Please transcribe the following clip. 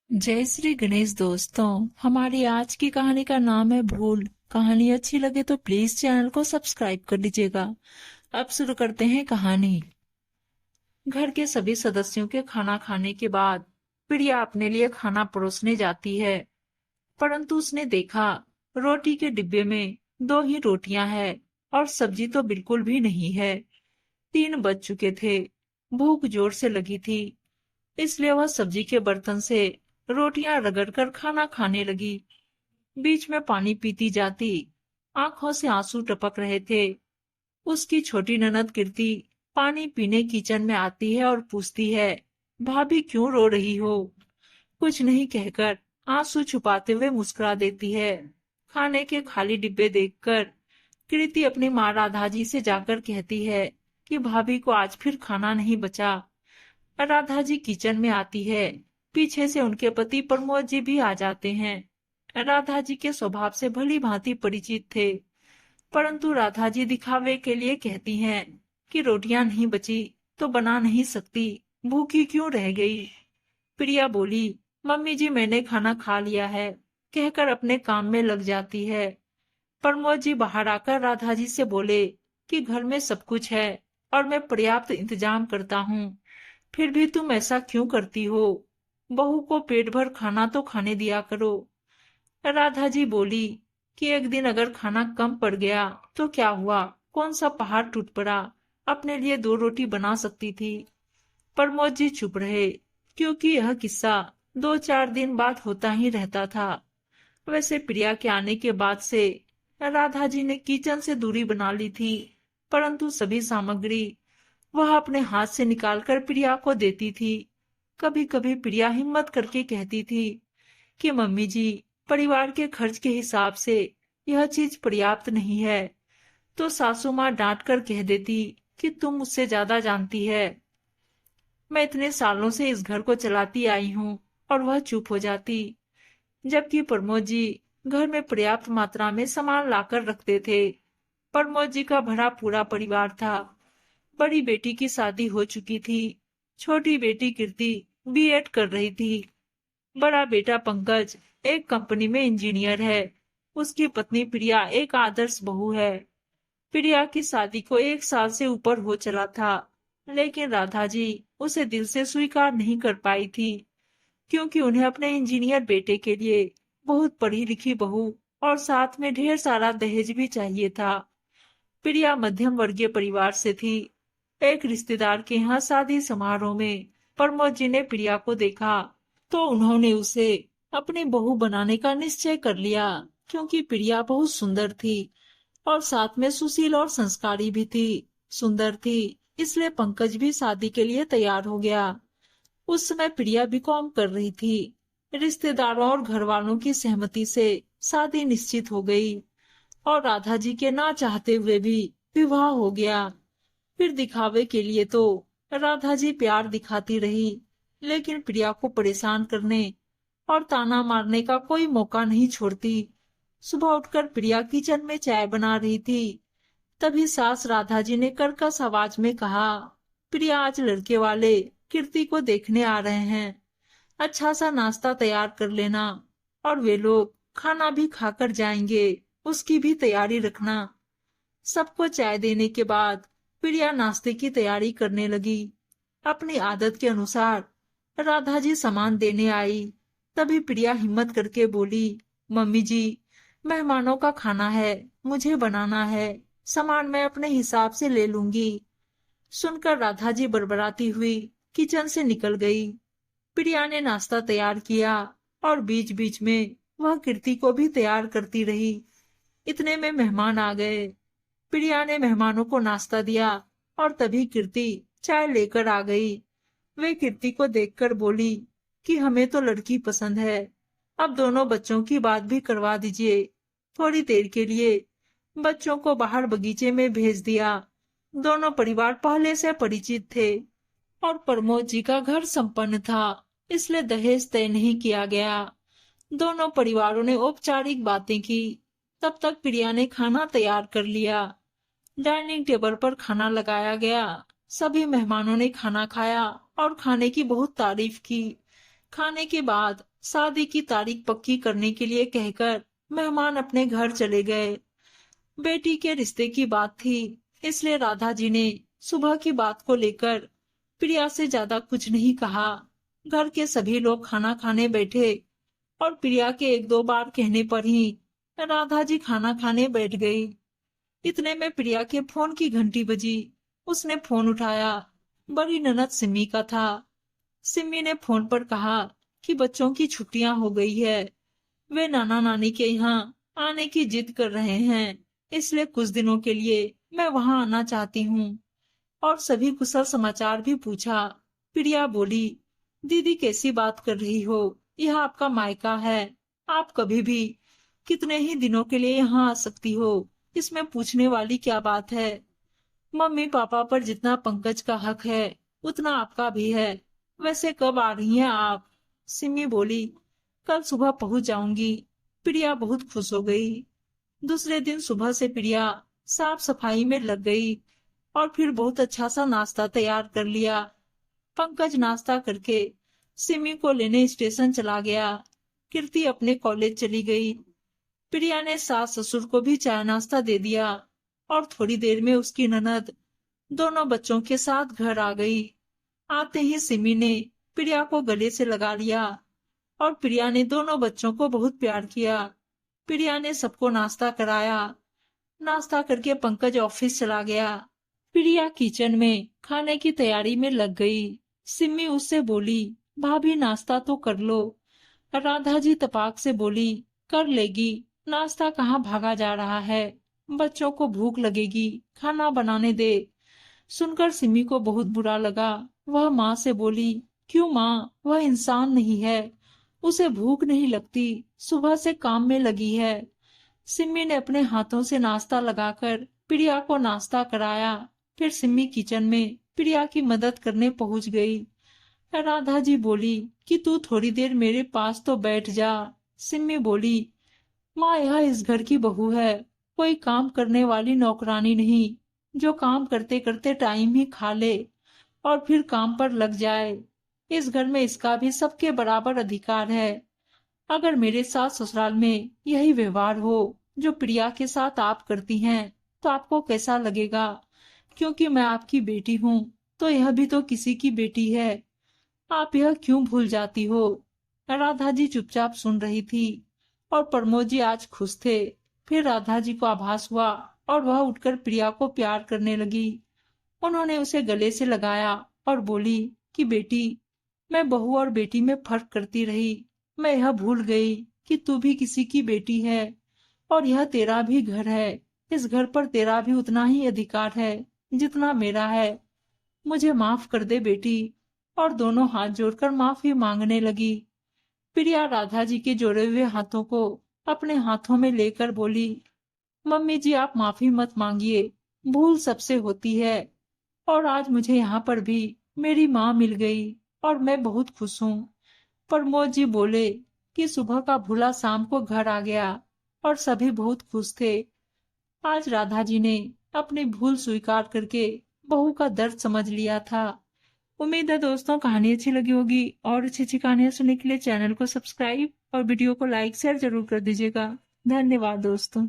जय श्री गणेश दोस्तों। हमारी आज की कहानी का नाम है भूल। कहानी अच्छी लगे तो प्लीज चैनल को सब्सक्राइब कर लीजिएगा। अब शुरू करते हैं कहानी। घर के सभी सदस्यों के खाना खाने के बाद प्रिया अपने लिए खाना परोसने जाती है, परंतु उसने देखा रोटी के डिब्बे में दो ही रोटियां हैं और सब्जी तो बिल्कुल भी नहीं है। 3 बज चुके थे। भूख जोर से लगी थी, इसलिए वह सब्जी के बर्तन से रोटियां रगड़कर खाना खाने लगी। बीच में पानी पीती जाती, आंखों से आंसू टपक रहे थे। उसकी छोटी ननद कीर्ति पानी पीने किचन में आती है और पूछती है, भाभी क्यों रो रही हो? कुछ नहीं कहकर आंसू छुपाते हुए मुस्कुरा देती है। खाने के खाली डिब्बे देखकर कीर्ति अपनी माँ राधा जी से जाकर कहती है कि भाभी को आज फिर खाना नहीं बचा। राधा जी किचन में आती है। पीछे से उनके पति प्रमोद जी भी आ जाते हैं। राधा जी के स्वभाव से भली भांति परिचित थे, परंतु राधा जी दिखावे के लिए कहती हैं कि रोटियां नहीं बची तो बना नहीं सकती, भूखी क्यों रह गई। प्रिया बोली, मम्मी जी मैंने खाना खा लिया है, कहकर अपने काम में लग जाती है। प्रमोद जी बाहर आकर राधा जी से बोले कि घर में सब कुछ है और मैं पर्याप्त इंतजाम करता हूँ, फिर भी तुम ऐसा क्यों करती हो? बहू को पेट भर खाना तो खाने दिया करो। राधा जी बोली कि एक दिन अगर खाना कम पड़ गया तो क्या हुआ, कौन सा पहाड़ टूट पड़ा, अपने लिए 2 रोटी बना सकती थी। प्रमोद जी चुप रहे, क्योंकि यह किस्सा 2-4 दिन बाद होता ही रहता था। वैसे प्रिया के आने के बाद से राधा जी ने किचन से दूरी बना ली थी, परंतु सभी सामग्री वह अपने हाथ से निकालकर प्रिया को देती थी। कभी कभी प्रिया हिम्मत करके कहती थी कि मम्मी जी, परिवार के खर्च के हिसाब से यह चीज पर्याप्त नहीं है, तो सासू माँ डांट कर कह देती कि तुम मुझसे ज्यादा जानती है। मैं इतने सालों से इस घर को चलाती आई हूँ, और वह चुप हो जाती। जबकि प्रमोद जी घर में पर्याप्त मात्रा में सामान लाकर रखते थे। प्रमोद जी का भरा पूरा परिवार था। बड़ी बेटी की शादी हो चुकी थी। छोटी बेटी कीर्ति बीएड कर रही थी। बड़ा बेटा पंकज एक कंपनी में इंजीनियर है। उसकी पत्नी प्रिया एक आदर्श बहू है। प्रिया की शादी को 1 साल से ऊपर हो चला था, लेकिन राधा जी उसे दिल से स्वीकार नहीं कर पाई थी, क्योंकि उन्हें अपने इंजीनियर बेटे के लिए बहुत पढ़ी लिखी बहू और साथ में ढेर सारा दहेज भी चाहिए था। प्रिया मध्यम वर्गीय परिवार से थी। एक रिश्तेदार के यहाँ शादी समारोह में प्रमोद जी ने प्रिया को देखा, तो उन्होंने उसे अपनी बहू बनाने का निश्चय कर लिया, क्योंकि प्रिया बहुत सुंदर थी और साथ में सुशील और संस्कारी भी थी। सुंदर थी, इसलिए पंकज भी शादी के लिए तैयार हो गया। उस समय प्रिया बीकॉम कर रही थी। रिश्तेदारों और घर वालों की सहमति से शादी निश्चित हो गई और राधा जी के ना चाहते हुए भी विवाह हो गया। फिर दिखावे के लिए तो राधा जी प्यार दिखाती रही, लेकिन प्रिया को परेशान करने और ताना मारने का कोई मौका नहीं छोड़ती। सुबह उठकर प्रिया किचन में चाय बना रही थी, तभी सास राधा जी ने कर्कश आवाज में कहा, प्रिया आज लड़के वाले कीर्ति को देखने आ रहे हैं, अच्छा सा नाश्ता तैयार कर लेना, और वे लोग खाना भी खाकर जाएंगे, उसकी भी तैयारी रखना। सबको चाय देने के बाद प्रिया नाश्ते की तैयारी करने लगी। अपनी आदत के अनुसार राधा जी सामान देने आई। तभी प्रिया हिम्मत करके बोली, मम्मी जी, मेहमानों का खाना है, मुझे बनाना है, सामान मैं अपने हिसाब से ले लूंगी। सुनकर राधा जी बड़बड़ाती हुई किचन से निकल गई। प्रिया ने नाश्ता तैयार किया और बीच बीच में वह कीर्ति को भी तैयार करती रही। इतने में मेहमान आ गए। प्रिया ने मेहमानों को नाश्ता दिया और तभी कीर्ति चाय लेकर आ गई। वे कीर्ति को देखकर बोली कि हमें तो लड़की पसंद है, अब दोनों बच्चों की बात भी करवा दीजिए। थोड़ी देर के लिए बच्चों को बाहर बगीचे में भेज दिया। दोनों परिवार पहले से परिचित थे और प्रमोद जी का घर संपन्न था, इसलिए दहेज तय नहीं किया गया। दोनों परिवारों ने औपचारिक बातें की। तब तक प्रिया ने खाना तैयार कर लिया। डाइनिंग टेबल पर खाना लगाया गया। सभी मेहमानों ने खाना खाया और खाने की बहुत तारीफ की। खाने के बाद शादी की तारीख पक्की करने के लिए कहकर मेहमान अपने घर चले गए। बेटी के रिश्ते की बात थी, इसलिए राधा जी ने सुबह की बात को लेकर प्रिया से ज्यादा कुछ नहीं कहा। घर के सभी लोग खाना खाने बैठे और प्रिया के एक दो बार कहने पर ही राधा जी खाना खाने बैठ गई। इतने में प्रिया के फोन की घंटी बजी। उसने फोन उठाया। बड़ी ननद सिमी का था। सिमी ने फोन पर कहा कि बच्चों की छुट्टियां हो गई है, वे नाना नानी के यहाँ आने की जिद कर रहे हैं, इसलिए कुछ दिनों के लिए मैं वहां आना चाहती हूँ। और सभी कुशल समाचार भी पूछा। प्रिया बोली, दीदी कैसी बात कर रही हो, यह आपका मायका है, आप कभी भी कितने ही दिनों के लिए यहाँ आ सकती हो, इसमें पूछने वाली क्या बात है। मम्मी पापा पर जितना पंकज का हक है उतना आपका भी है। वैसे कब आ रही हैं आप? सिमी बोली, कल सुबह पहुंच जाऊंगी। प्रिया बहुत खुश हो गई। दूसरे दिन सुबह से प्रिया साफ सफाई में लग गई और फिर बहुत अच्छा सा नाश्ता तैयार कर लिया। पंकज नाश्ता करके सिमी को लेने स्टेशन चला गया। कीर्ति अपने कॉलेज चली गई। प्रिया ने सास ससुर को भी चाय नाश्ता दे दिया और थोड़ी देर में उसकी ननद दोनों बच्चों के साथ घर आ गई। आते ही सिमी ने प्रिया को गले से लगा लिया और प्रिया ने दोनों बच्चों को बहुत प्यार किया। प्रिया ने सबको नाश्ता कराया। नाश्ता करके पंकज ऑफिस चला गया। प्रिया किचन में खाने की तैयारी में लग गई। सिमी उससे बोली, भाभी नाश्ता तो कर लो। राधा जी तपाक से बोली, कर लेगी, नाश्ता कहाँ भागा जा रहा है, बच्चों को भूख लगेगी, खाना बनाने दे। सुनकर सिमी को बहुत बुरा लगा। वह माँ से बोली, क्यों माँ, वह इंसान नहीं है, उसे भूख नहीं लगती, सुबह से काम में लगी है। सिमी ने अपने हाथों से नाश्ता लगाकर प्रिया को नाश्ता कराया। फिर सिमी किचन में प्रिया की मदद करने पहुंच गई। राधा जी बोली कि तू थोड़ी देर मेरे पास तो बैठ जा। सिमी बोली, माँ यह इस घर की बहू है, कोई काम करने वाली नौकरानी नहीं, जो काम करते करते टाइम ही खा ले और फिर काम पर लग जाए। इस घर में इसका भी सबके बराबर अधिकार है। अगर मेरे साथ ससुराल में यही व्यवहार हो जो प्रिया के साथ आप करती हैं, तो आपको कैसा लगेगा? क्योंकि मैं आपकी बेटी हूँ, तो यह भी तो किसी की बेटी है। आप यह क्यों भूल जाती हो? राधा जी चुपचाप सुन रही थी और प्रमोद जी आज खुश थे। फिर राधा जी को आभास हुआ और वह उठकर प्रिया को प्यार करने लगी। उन्होंने उसे गले से लगाया और बोली कि बेटी, मैं बहू और बेटी में फर्क करती रही, मैं यह भूल गई कि तू भी किसी की बेटी है और यह तेरा भी घर है। इस घर पर तेरा भी उतना ही अधिकार है जितना मेरा है। मुझे माफ कर दे बेटी। और दोनों हाथ जोड़कर माफी मांगने लगी। प्रिया राधा जी के जोड़े हुए हाथों को अपने हाथों में लेकर बोली, मम्मी जी आप माफी मत मांगिए, भूल सबसे होती है और आज मुझे यहाँ पर भी मेरी माँ मिल गई और मैं बहुत खुश हूँ। प्रमोद जी बोले कि सुबह का भूला शाम को घर आ गया और सभी बहुत खुश थे। आज राधा जी ने अपनी भूल स्वीकार करके बहू का दर्द समझ लिया था। उम्मीद है दोस्तों कहानी अच्छी लगी होगी और अच्छी अच्छी कहानियां सुनने के लिए चैनल को सब्सक्राइब और वीडियो को लाइक शेयर जरूर कर दीजिएगा। धन्यवाद दोस्तों।